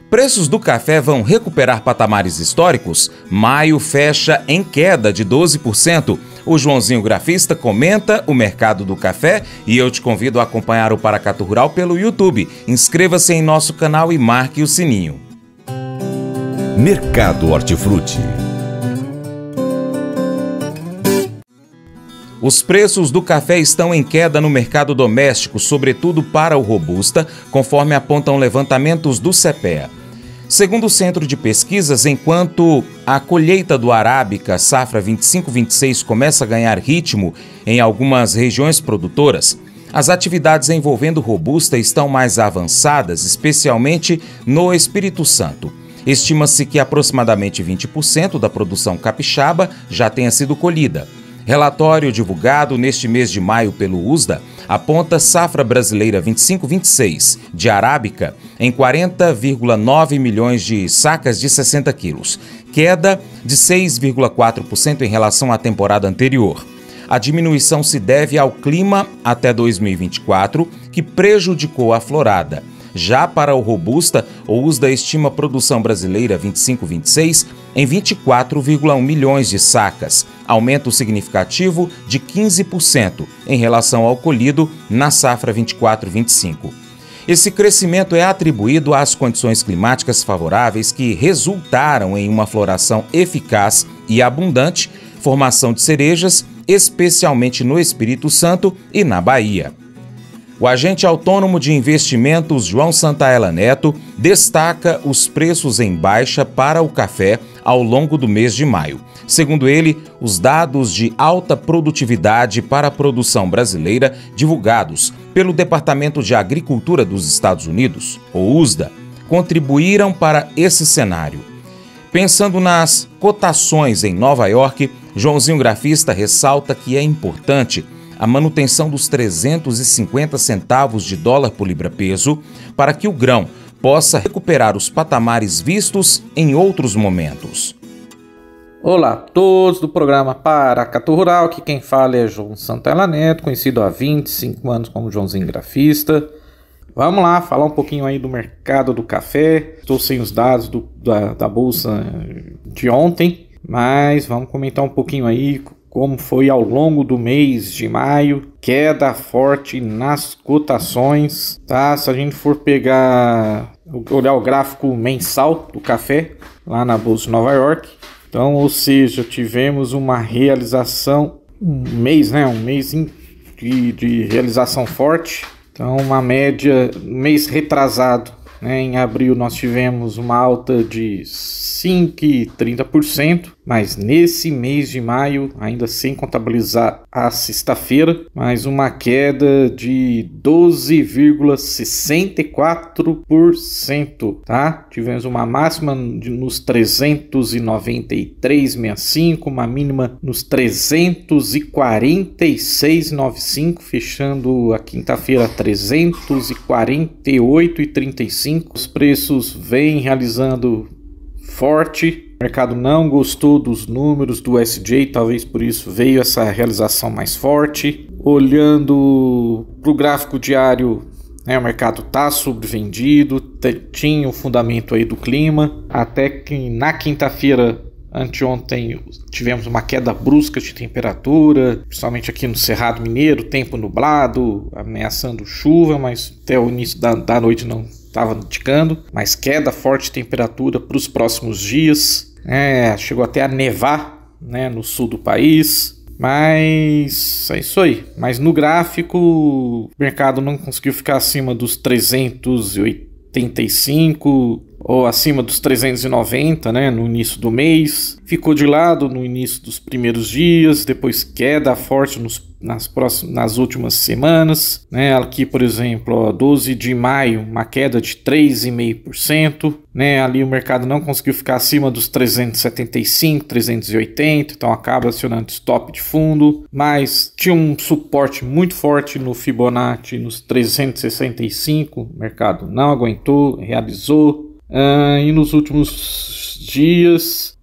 Preços do café vão recuperar patamares históricos? Maio fecha em queda de 12%. O Joãozinho Grafista comenta o mercado do café e eu te convido a acompanhar o Paracatu Rural pelo YouTube. Inscreva-se em nosso canal e marque o sininho. Mercado Hortifruti. Os preços do café estão em queda no mercado doméstico, sobretudo para o Robusta, conforme apontam levantamentos do CEPEA. Segundo o Centro de Pesquisas, enquanto a colheita do Arábica safra 25-26 começa a ganhar ritmo em algumas regiões produtoras, as atividades envolvendo Robusta estão mais avançadas, especialmente no Espírito Santo. Estima-se que aproximadamente 20% da produção capixaba já tenha sido colhida. Relatório divulgado neste mês de maio pelo USDA aponta safra brasileira 25-26 de Arábica em 40,9 milhões de sacas de 60 quilos, queda de 6,4% em relação à temporada anterior. A diminuição se deve ao clima até 2024, que prejudicou a florada. Já para o Robusta, o USDA estima a produção brasileira 25-26 em 24,1 milhões de sacas, aumento significativo de 15% em relação ao colhido na safra 24-25. Esse crescimento é atribuído às condições climáticas favoráveis que resultaram em uma floração eficaz e abundante, formação de cerejas, especialmente no Espírito Santo e na Bahia. O agente autônomo de investimentos João Santaella Neto destaca os preços em baixa para o café ao longo do mês de maio. Segundo ele, os dados de alta produtividade para a produção brasileira divulgados pelo Departamento de Agricultura dos Estados Unidos, o USDA, contribuíram para esse cenário. Pensando nas cotações em Nova York, Joãozinho Grafista ressalta que é importante a manutenção dos 350 centavos de dólar por libra-peso para que o grão possa recuperar os patamares vistos em outros momentos. Olá a todos do programa Paracatu Rural, aqui quem fala é João Santaella Neto, conhecido há 25 anos como Joãozinho Grafista. Vamos lá, falar um pouquinho aí do mercado do café. Estou sem os dados da bolsa de ontem, mas vamos comentar um pouquinho aí como foi ao longo do mês de maio, queda forte nas cotações, tá? Se a gente for olhar o gráfico mensal do café lá na Bolsa de Nova York, então, ou seja, tivemos uma realização, um mês de realização forte, então uma média, mês retrasado, né? Em abril nós tivemos uma alta de 5,30%, mas nesse mês de maio, ainda sem contabilizar a sexta-feira, mais uma queda de 12,64%, tá? Tivemos uma máxima nos 393,65, uma mínima nos 346,95, fechando a quinta-feira 348,35. Os preços vêm realizando forte. O mercado não gostou dos números do SJ, talvez por isso veio essa realização mais forte. Olhando para o gráfico diário, né, o mercado está sobrevendido, tinha o fundamento aí do clima, até que na quinta-feira, anteontem, tivemos uma queda brusca de temperatura, principalmente aqui no Cerrado Mineiro, tempo nublado, ameaçando chuva, mas até o início da noite não estava indicando, mas queda forte de temperatura para os próximos dias, chegou até a nevar, né, no sul do país, mas é isso aí. Mas no gráfico o mercado não conseguiu ficar acima dos 385 ou acima dos 390, né, no início do mês, ficou de lado no início dos primeiros dias, depois queda forte nas últimas semanas, né? Aqui, por exemplo, 12 de maio, uma queda de 3,5%, né? Ali o mercado não conseguiu ficar acima dos 375, 380, então acaba acionando stop de fundo, mas tinha um suporte muito forte no Fibonacci nos 365, o mercado não aguentou, realizou. E nos últimos dias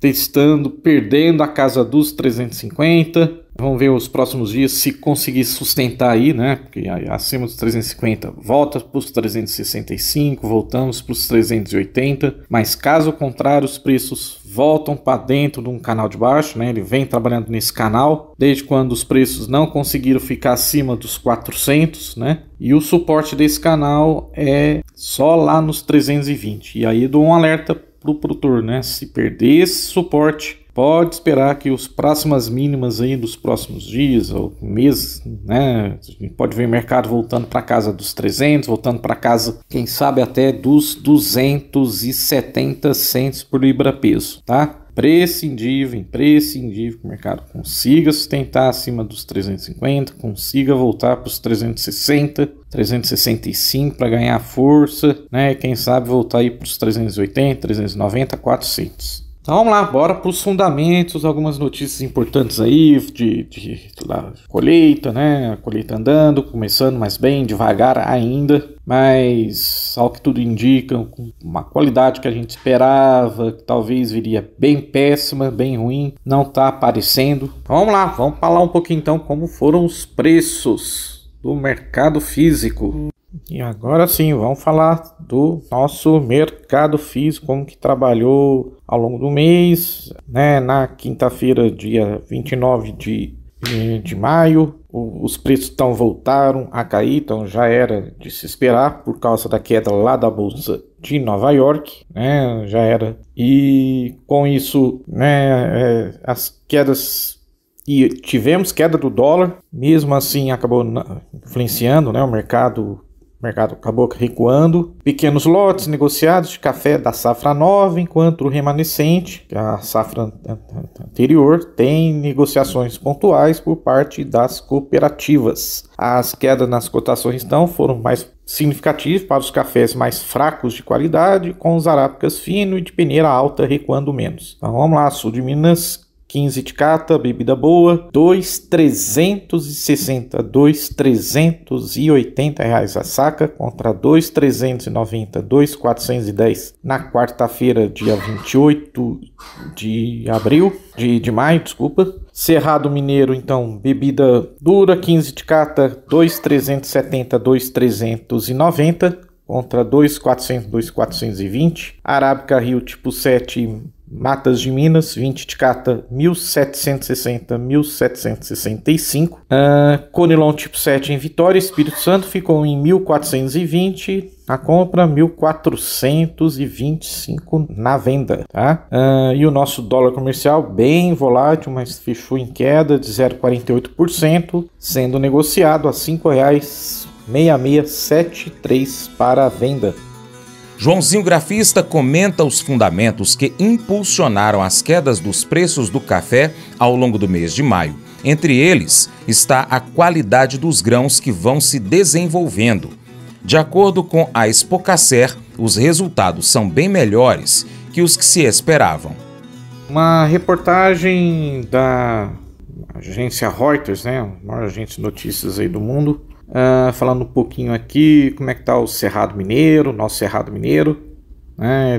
perdendo a casa dos 350, Vamos ver os próximos dias se conseguir sustentar aí, né? Porque acima dos 350 volta para os 365, voltamos para os 380. Mas caso contrário, os preços voltam para dentro de um canal de baixo, né? Ele vem trabalhando nesse canal desde quando os preços não conseguiram ficar acima dos 400, né? E o suporte desse canal é só lá nos 320. E aí dou um alerta para o produtor, né? Se perder esse suporte, pode esperar que as próximas mínimas aí dos próximos dias ou meses, né? A gente pode ver o mercado voltando para casa dos 300, voltando para casa, quem sabe até dos 270 centos por libra peso, tá? Imprescindível que o mercado consiga sustentar acima dos 350, consiga voltar para os 360, 365 para ganhar força, né? Quem sabe voltar aí para os 380, 390, 400. Então vamos lá, bora para os fundamentos, algumas notícias importantes aí de colheita, né? A colheita andando, começando, mas bem devagar ainda, mas ao que tudo indica, com uma qualidade que a gente esperava, que talvez viria bem péssima, bem ruim, não está aparecendo. Então vamos lá, vamos falar um pouquinho então como foram os preços do mercado físico. E agora sim, vamos falar do nosso mercado físico, como que trabalhou ao longo do mês, né? Na quinta-feira, dia 29 de maio, os preços voltaram a cair, então já era de se esperar por causa da queda lá da Bolsa de Nova York, né? Já era. E com isso, né, as quedas... E tivemos queda do dólar, mesmo assim acabou influenciando, né, o mercado acabou recuando. Pequenos lotes negociados de café da safra nova, enquanto o remanescente, que é a safra anterior, tem negociações pontuais por parte das cooperativas. As quedas nas cotações então foram mais significativas para os cafés mais fracos de qualidade, com os arábicas finos e de peneira alta recuando menos. Então vamos lá, sul de Minas, 15 de cata, bebida boa, 2.360, 2.380 reais a saca, contra 2.390, 2.410 na quarta-feira, dia 28 de maio, desculpa. Cerrado Mineiro, então, bebida dura, 15 de cata, 2.370, 2.390, contra 2.400, 2.420. Arábica Rio tipo 7, Matas de Minas, 20 de cata, 1.760, 1.765. Conilon tipo 7 em Vitória, Espírito Santo, ficou em 1.420 na compra, 1.425 na venda, tá? E o nosso dólar comercial bem volátil, mas fechou em queda de 0,48%, sendo negociado a R$ 5,6673 para a venda. Joãozinho Grafista comenta os fundamentos que impulsionaram as quedas dos preços do café ao longo do mês de maio. Entre eles está a qualidade dos grãos que vão se desenvolvendo. De acordo com a Expocacer, os resultados são bem melhores que os que se esperavam. Uma reportagem da agência Reuters, né, a maior agência de notícias aí do mundo, falando um pouquinho aqui como é que está o Cerrado Mineiro, nosso Cerrado Mineiro, né,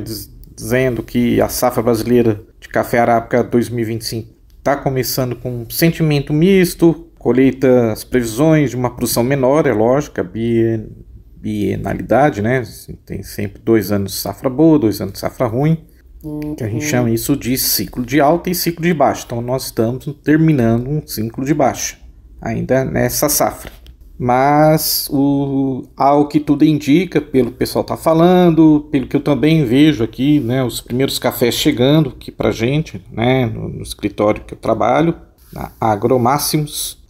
dizendo que a safra brasileira de café arábica 2025 está começando com um sentimento misto, colheita, as previsões de uma produção menor, é lógico, a bienalidade, né, tem sempre 2 anos de safra boa, 2 anos de safra ruim, que a gente chama isso de ciclo de alta e ciclo de baixa. Então nós estamos terminando um ciclo de baixa, ainda nessa safra. Mas ao que tudo indica, pelo que o pessoal está falando, pelo que eu também vejo aqui, né, os primeiros cafés chegando aqui para a gente, né, no escritório que eu trabalho, na Agromáximos,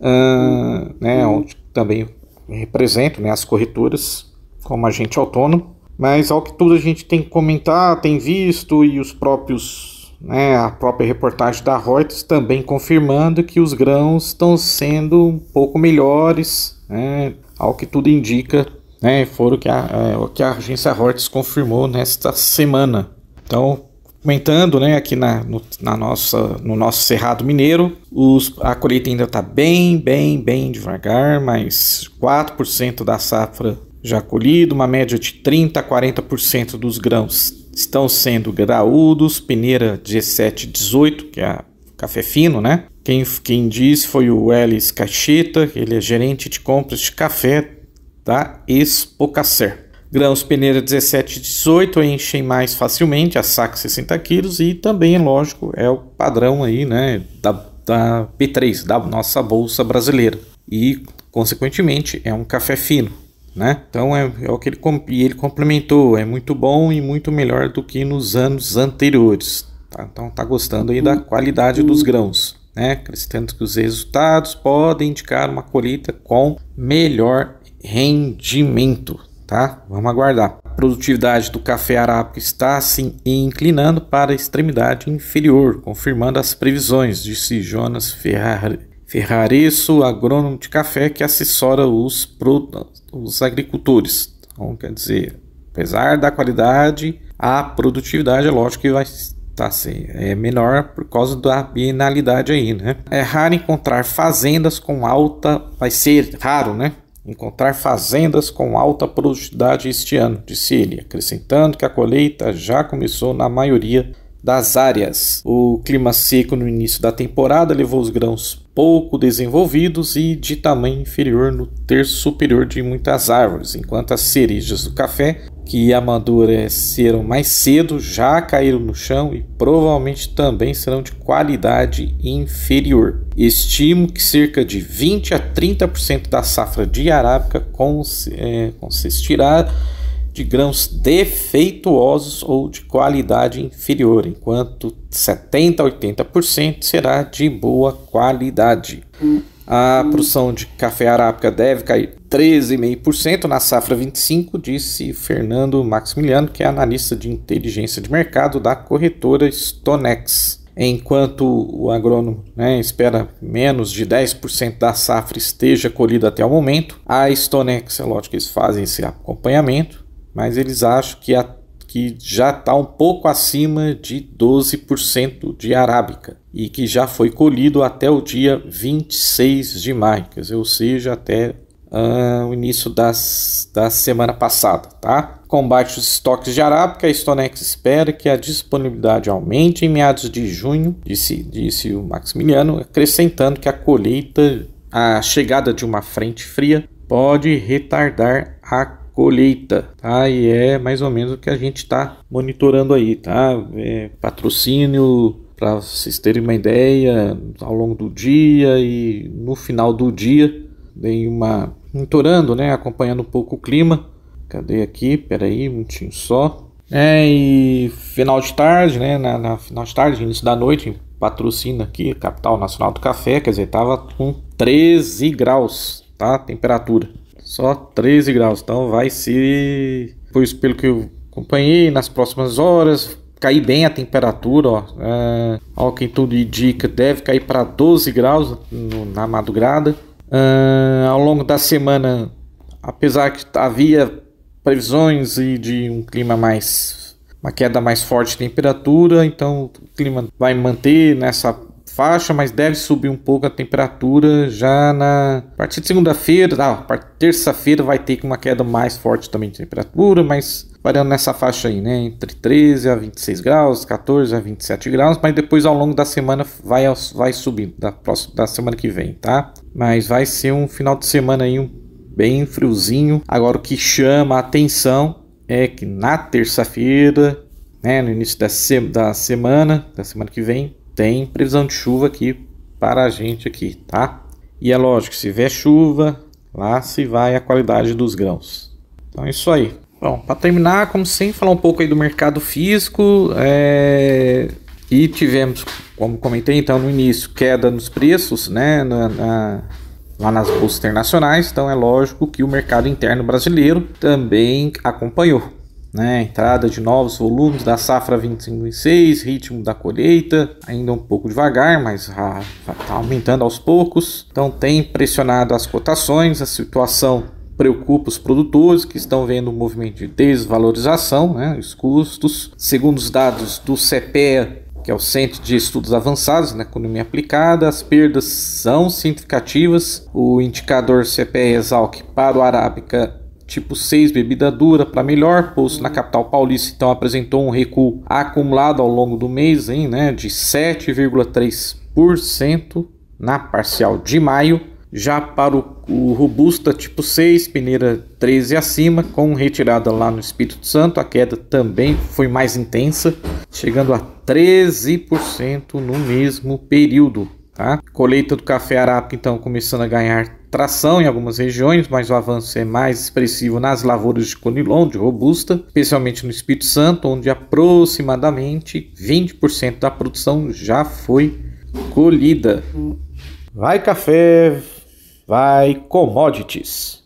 né, onde também represento, né, as corretoras como agente autônomo. Mas ao que tudo a gente tem que comentar, tem visto, e os próprios, né, a própria reportagem da Reuters também confirmando que os grãos estão sendo um pouco melhores, né, ao que tudo indica, né, foram o que a agência Reuters confirmou nesta semana. Então, comentando, né, aqui no nosso Cerrado Mineiro, a colheita ainda está bem devagar, mas 4% da safra já colhido, uma média de 30% a 40% dos grãos estão sendo graúdos, peneira 17, 18, que é café fino, né? Quem disse foi o Elis Cacheta, ele é gerente de compras de café da Expocacer. Grãos peneira 17 e 18 enchem mais facilmente, a saco 60 kg e também, lógico, é o padrão aí, né, da B3, da nossa bolsa brasileira. E, consequentemente, é um café fino, né? Então é o que ele complementou, é muito bom e muito melhor do que nos anos anteriores. Tá? Então tá gostando aí da qualidade dos grãos, né? Acrescentando que os resultados podem indicar uma colheita com melhor rendimento. Tá? Vamos aguardar. A produtividade do café arábica está assim inclinando para a extremidade inferior, confirmando as previsões, disse Jonas Ferraresso, agrônomo de café que assessora os agricultores. Então, quer dizer, apesar da qualidade, a produtividade é lógico que vai estar assim, menor por causa da bienalidade aí, né? É raro encontrar fazendas com alta, vai ser raro, né? Encontrar fazendas com alta produtividade este ano, disse ele, acrescentando que a colheita já começou na maioria das áreas. O clima seco no início da temporada levou os grãos pouco desenvolvidos e de tamanho inferior no terço superior de muitas árvores, enquanto as cerejas do café, que amadureceram mais cedo, já caíram no chão e provavelmente também serão de qualidade inferior. Estimo que cerca de 20 a 30% da safra de arábica consistirá de grãos defeituosos ou de qualidade inferior, enquanto 70 a 80% será de boa qualidade. A produção de café arábica deve cair 13,5% na safra 25, disse Fernando Maximiliano, que é analista de inteligência de mercado da corretora Stonex. Enquanto o agrônomo espera menos de 10% da safra esteja colhida até o momento, a Stonex, é lógico que eles fazem esse acompanhamento, mas eles acham que já está um pouco acima de 12% de arábica e que já foi colhido até o dia 26 de maio, quer dizer, ou seja, até o início da semana passada. Tá? Com baixos estoques de arábica, a Stonex espera que a disponibilidade aumente em meados de junho, disse o Maximiliano, acrescentando que a chegada de uma frente fria pode retardar a colheita, tá? E é mais ou menos o que a gente está monitorando aí, tá? Patrocínio, para vocês terem uma ideia, ao longo do dia e no final do dia, dei uma monitorando, acompanhando um pouco o clima. Cadê aqui? Peraí, um minutinho só. E final de tarde, na final de tarde, início da noite, patrocínio aqui, Capital Nacional do Café, quer dizer, tava com 13 graus, tá? Temperatura. Só 13 graus, então vai ser, pois pelo que eu acompanhei, nas próximas horas, cair bem a temperatura, ao que tudo indica, deve cair para 12 graus na madrugada. Ao longo da semana, apesar que havia previsões de um clima uma queda mais forte de temperatura, então o clima vai manter nessa faixa, mas deve subir um pouco a temperatura já a partir de segunda-feira, terça-feira vai ter uma queda mais forte também de temperatura, mas variando nessa faixa aí, entre 13 a 26 graus, 14 a 27 graus, mas depois ao longo da semana vai subindo, da semana que vem, tá? Mas vai ser um final de semana aí bem friozinho. Agora o que chama a atenção é que na terça-feira, no início da semana que vem, tem previsão de chuva aqui para a gente aqui, tá? E é lógico, se tiver chuva, lá se vai a qualidade dos grãos. Então é isso aí. Bom, para terminar, como sempre, falar um pouco aí do mercado físico. E tivemos, como comentei então no início, queda nos preços, lá nas bolsas internacionais. Então é lógico que o mercado interno brasileiro também acompanhou. Entrada de novos volumes da safra 25/26, ritmo da colheita, ainda um pouco devagar, mas está aumentando aos poucos. Então tem pressionado as cotações, a situação preocupa os produtores que estão vendo um movimento de desvalorização, os custos. Segundo os dados do CPEA, que é o Centro de Estudos Avançados na Economia Aplicada, as perdas são significativas. O indicador CPEA Exalc para o Arábica tipo 6, bebida dura para melhor, posto na capital paulista, então apresentou um recuo acumulado ao longo do mês, de 7,3%. na parcial de maio. Já para o Robusta tipo 6, peneira 13 acima, com retirada lá no Espírito Santo, a queda também foi mais intensa, chegando a 13% no mesmo período. Tá? Colheita do café arábica então começando a ganhar tração em algumas regiões, mas o avanço é mais expressivo nas lavouras de Conilon, de Robusta, especialmente no Espírito Santo, onde aproximadamente 20% da produção já foi colhida. Vai café, vai commodities.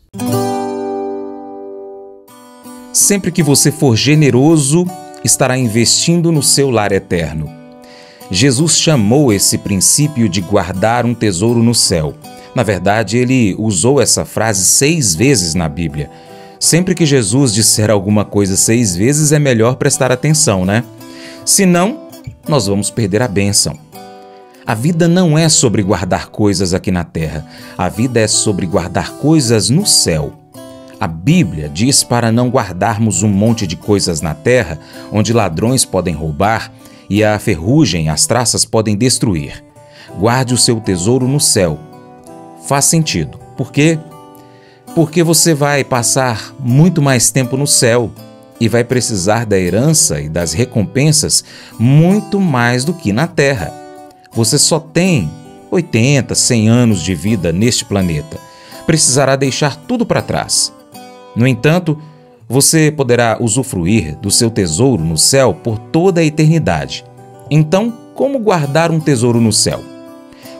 Sempre que você for generoso, estará investindo no seu lar eterno. Jesus chamou esse princípio de guardar um tesouro no céu. Na verdade, ele usou essa frase 6 vezes na Bíblia. Sempre que Jesus disser alguma coisa 6 vezes, é melhor prestar atenção, né? Senão, nós vamos perder a bênção. A vida não é sobre guardar coisas aqui na terra. A vida é sobre guardar coisas no céu. A Bíblia diz para não guardarmos um monte de coisas na terra, onde ladrões podem roubar e a ferrugem e as traças podem destruir. Guarde o seu tesouro no céu. Faz sentido. Por quê? Porque você vai passar muito mais tempo no céu e vai precisar da herança e das recompensas muito mais do que na terra. Você só tem 80, 100 anos de vida neste planeta. Precisará deixar tudo para trás. No entanto, você poderá usufruir do seu tesouro no céu por toda a eternidade. Então, como guardar um tesouro no céu?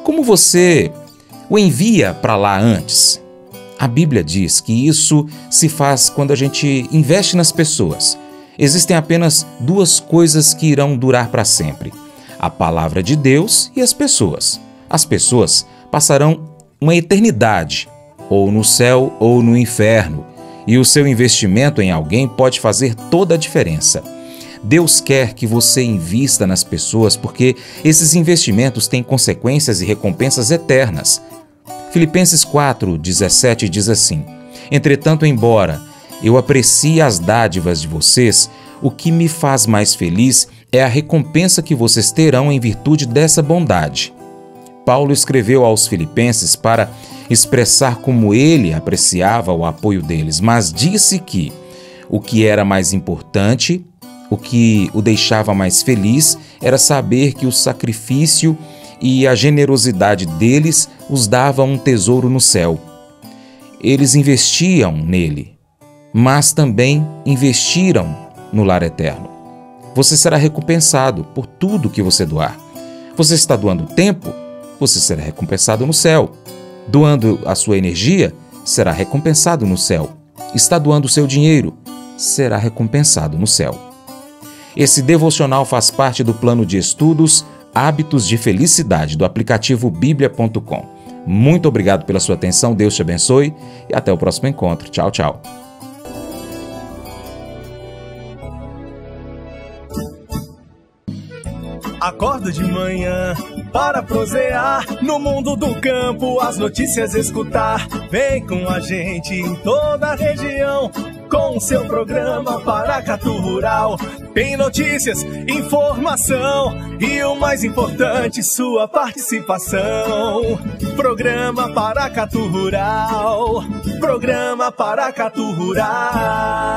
Como você o envia para lá antes? A Bíblia diz que isso se faz quando a gente investe nas pessoas. Existem apenas 2 coisas que irão durar para sempre: a palavra de Deus e as pessoas. As pessoas passarão uma eternidade, ou no céu ou no inferno, e o seu investimento em alguém pode fazer toda a diferença. Deus quer que você invista nas pessoas porque esses investimentos têm consequências e recompensas eternas. Filipenses 4:17 diz assim: Entretanto, embora eu aprecie as dádivas de vocês, o que me faz mais feliz é a recompensa que vocês terão em virtude dessa bondade. Paulo escreveu aos Filipenses para expressar como ele apreciava o apoio deles, mas disse que o que era mais importante, o que o deixava mais feliz, era saber que o sacrifício e a generosidade deles os dava um tesouro no céu. Eles investiam nele, mas também investiram no lar eterno. Você será recompensado por tudo que você doar. Você está doando tempo? Você será recompensado no céu. Doando a sua energia? Será recompensado no céu. Está doando o seu dinheiro? Será recompensado no céu. Esse devocional faz parte do plano de estudos Hábitos de Felicidade do aplicativo biblia.com. Muito obrigado pela sua atenção, Deus te abençoe e até o próximo encontro. Tchau, tchau. Acordo de manhã para prosear no mundo do campo, as notícias escutar. Vem com a gente em toda a região com o seu programa Paracatu Rural. Tem notícias, informação e o mais importante, sua participação. Programa Paracatu Rural. Programa Paracatu Rural.